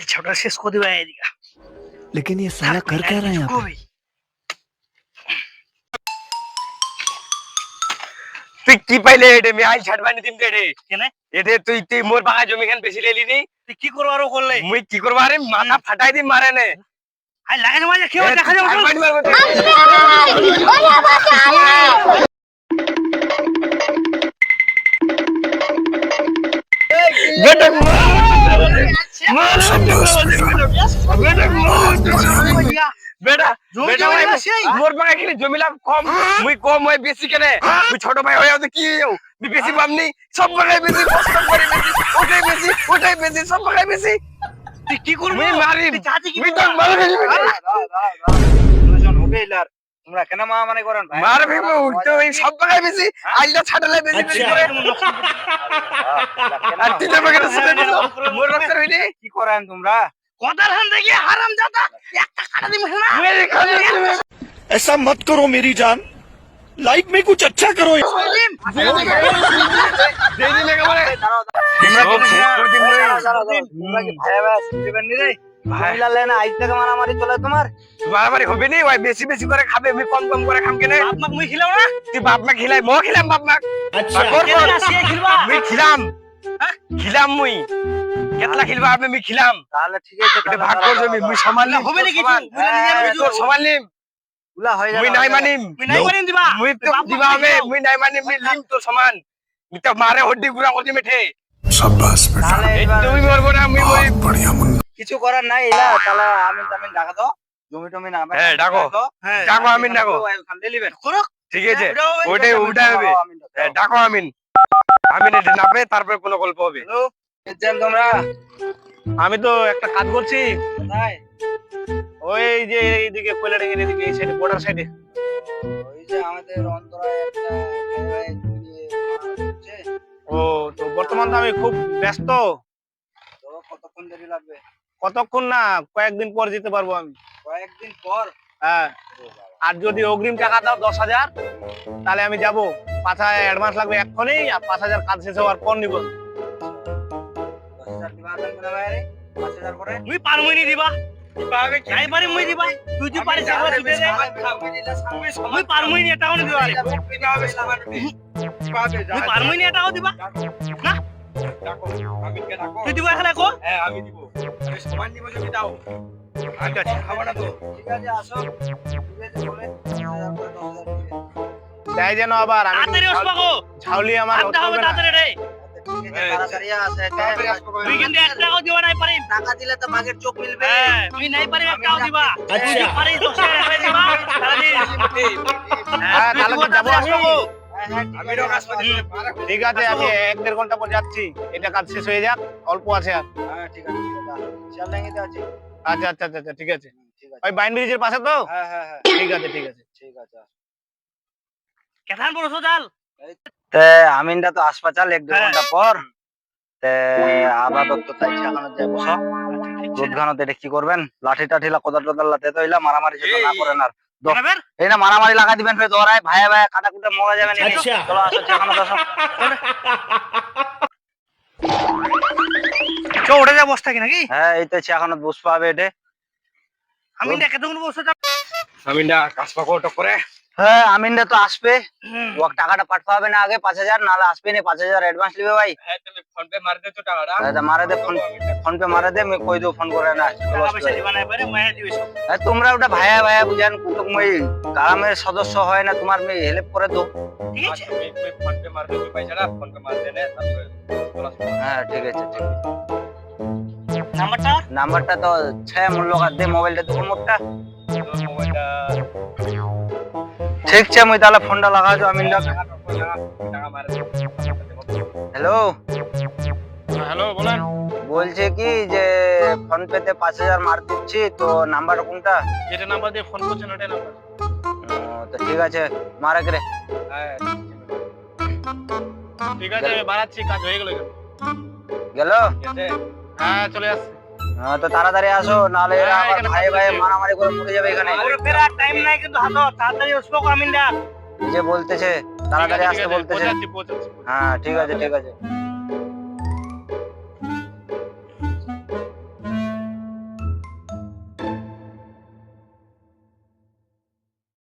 छोटा से इसको दिवाया दिया। लेकिन ये साला कर क्या रहा है यहाँ पे? তুই কি পাইলে এডে আমি আইল ছাড়বানি দিম দেড়ে কেনে এডে তুই তুই মোর বাগা জমি খান বেশি লেলি নি তুই কি করবারও করলে মুই কি করবা রে মাথা ফাটাই দিম মারে নে আই লাগানো মাঝে কেউ দেখা যাবে ছাড়বানি মারবো তুই। বেটা বেটা বেটা ভাই মোর বাগা খেলে জমিলা কম মুই কম হয় বেশি কেনে তুই ছোট ভাই হয়ে তো কি হও তুই বেশি পামনি সব বাগায় বেশি কষ্ট করে বেশি ওটাই বেশি সব বাগায় বেশি তুই কি করবি মুই মারি তুই চাচি কি মুই তো মারি মোবাইলার তোমরা কেন মা মানে করেন ভাই মার ভাই তো এই সব বাগায় বেশি আইলা ছাড়লে বেশি বেশি করে আর তুই তো বাগায় সেটা দিল মোর রক্ত হইনি কি করেন তোমরা কোদার হান দেখি হারাম জাদা একটা কাটা দিম না মেরে খালি ऐसा मत करो मेरी जान, लाइफ में कुछ अच्छा करो। দেরি লাগে মানে তোমরা সব শেষ করে দিন রে। তোমরা কি ভাই ভাই শুনবেন নি রে মহিলা লেনা আজ থেকে মারামারি চলে তোমার বাড়াবাড়ি হবে নি ওই বেশি বেশি করে খাবে আমি কম কম করে খাম কেনে বাপ মাক মুই খিলাও না তুই বাপ মা খিলাই মো খিলাম বাপ মা अच्छा কেন আসিয়ে খিলবা মুই খিলাম খিলাম মুই কেতলা খিলবা আমি মুই খিলাম তাহলে ঠিক আছে এটা ভাগ কর জমি মুই সমানলি হবে নাকি তোর সমানলিম গুলা হয়ে যাবে মুই নাই মানিম মুই নাই পারিম দিবা মুই তো দিবা হবে মুই নাই মানিম মুই লিম তোর সমান মুই তো মারে হড্ডি গুড়া করতে মিঠে शाबाश बेटा, তাহলে এই এবার তুমি মরবো না মুই মরি बढ़िया मुन्ना। কিছু করার নাই এলা তাহলে আমি টামিন ডাকা দাও জমি টমি না হ্যাঁ, ডাকো। ডাকো আমিন ডাকো। ওখানে লিবেন করো ঠিক আছে ওইটাই ওইটাই হবে হ্যাঁ, ডাকো আমিন আমিন এটা নাপে তারপরে কোনো গল্প হবে হ্যালো এজেন তোমরা আমি তো একটা কাজ করছি কোথায় ওই যে এইদিকে কয়লাডাঙ্গির এদিকে এই সাইডে বর্ডার সাইডে ওই যে আমাদের অন্তরায় একটা ভাই নিয়ে হচ্ছে ও তো বর্তমান তো আমি খুব ব্যস্ত তো কতক্ষণ দেরি লাগবে কতক্ষণ না কয়েকদিন পর যেতে পারবো আমি কয়েকদিন পর হ্যাঁ আর যদি অগ্রিম টাকা দাও 10,000 তাহলে আমি যাব 5,000 অ্যাডভান্স লাগবে এক্ষুনি আর 5,000 কাজ শেষ হওয়ার পর নিব 10,000 দিবা দেন না ভাই রে 5,000 করে মুই পারমই নি দিবা পাবে কি নাই পারি মুই দিবা তুই তুই পারিস একবার তুই দে মুই পারমই নি এটাও নি দিবা রে মুই পারমই নি এটাও দিবা না তুই দিবা এখানে কো হ্যাঁ আমি দিব আমি সমান দিব যদি দাও ঠিক আছে খাবো না তো ঠিক আছে আসো ঠিক আছে বলে 10,000 করে 10,000 দিবে তাই যেন আবার আমি তাড়াতাড়ি আসবা গো ঝাউলি আমার আনতে হবে চলবে না। তাড়াতাড়ি রে ঠিক আছে তাড়াতাড়ি আসে তুই কিন্তু 1 টাকাও দিবা নাই পারিম টাকা দিলে তো বাঘের চোখ মিলবে হ্যাঁ তুই নাই পারিম 1 টাকাও দিবা আচ্ছা। পারিস 10,000 টাকা দিবা তাড়াতাড়ি হ্যাঁ তাহলে কি যাবো আসবো গো? আমি রক আসবে ঠিক আছে আমি 1-1.5 ঘন্টা পর যাচ্ছি এটা কাজ শেষ হয়ে যাক অল্প আছে আর হ্যাঁ ঠিক আছে চল লেঙ্গিতে আছি আচ্ছা আচ্ছা আচ্ছা ঠিক আছে ঠিক আছে ওই বাইন ব্রিজের পাশে তো হ্যাঁ হ্যাঁ হ্যাঁ ঠিক আছে ঠিক আছে ঠিক আছে কেথান বড় সোজাল আমিনটা তো আসবা চাল 1-2 হ্যাঁ। ঘন্টা পর তে আপাতত তাই এখানে যাই বসো দুধ ঘানো এটা কি করবেন লাঠি টাঠিলা কোদাল টোদাল লাতে তো ইলা মারামারি যেন না করেন আর এই না মারামারি লাগা দিবেন ফের দৌড়ায় ভাই ভাই কাটা কুটা মরা যাবে না আচ্ছা। চলো আসো এখানে বসো তো উঠে যা বসতা কি নাকি হ্যাঁ এই তো এখানে বস পাবে এটা আমি না কতক্ষণ বসে যাব আমি না কাজ পাকো টক করে হ্যাঁ আমিনটা তো আসবে ও টাকাটা পাঠা হবে না আগে 5,000 নালে আসবে না 5,000 অ্যাডভান্স লিবে ভাই হ্যাঁ তুমি ফোন পে মার দে তো টাকাটা দাদা মারা দে ফোন পে মারা দে আমি কই দো ফোন করে না তোমরা ওটা ভাইয়া ভাইয়া বুঝান কিন্তু মই গ্রামের সদস্য হয় না তোমার মেয়ে হেল্প করে দো ঠিক আছে তুমি ফোন পে মার দে পয়সাটা ফোন পে মার দে না তারপরে হ্যাঁ ঠিক আছে ঠিক আছে নাম্বারটা তো 6 মূল্য কাট দে মোবাইলটা তো মোটটা মোবাইলটা ঠিক আছে মই তাহলে ফোনটা লাগা দাও আমিন টাকা মার দে হ্যালো হ্যালো বলেন বলছে কি যে ফোন পে তে 5,000 মার দিচ্ছি তো নাম্বার কোনটা যেটা নাম্বার দিয়ে ফোন করছেন ওটাই নাম্বার তো ঠিক আছে মারা করে হ্যাঁ ঠিক আছে আমি বাড়াচ্ছি কাজ হয়ে গেল গেল ঠিক আছে হ্যাঁ চলে আসছে হ্যাঁ তো তাড়াতাড়ি আসো নালে এরা হ্যাঁ, আবার এখানে ভাই কাজ ভাই হচ্ছে। মারামারি করে মরে যাবে এখানে টাইম নাই কিন্তু হাতো তাড়াতাড়ি আসবো আমিন দা এই যে বলতেছে তাড়াতাড়ি আসতে বলতেছে পৌঁছাচ্ছি হ্যাঁ ঠিক আছে ঠিক আছে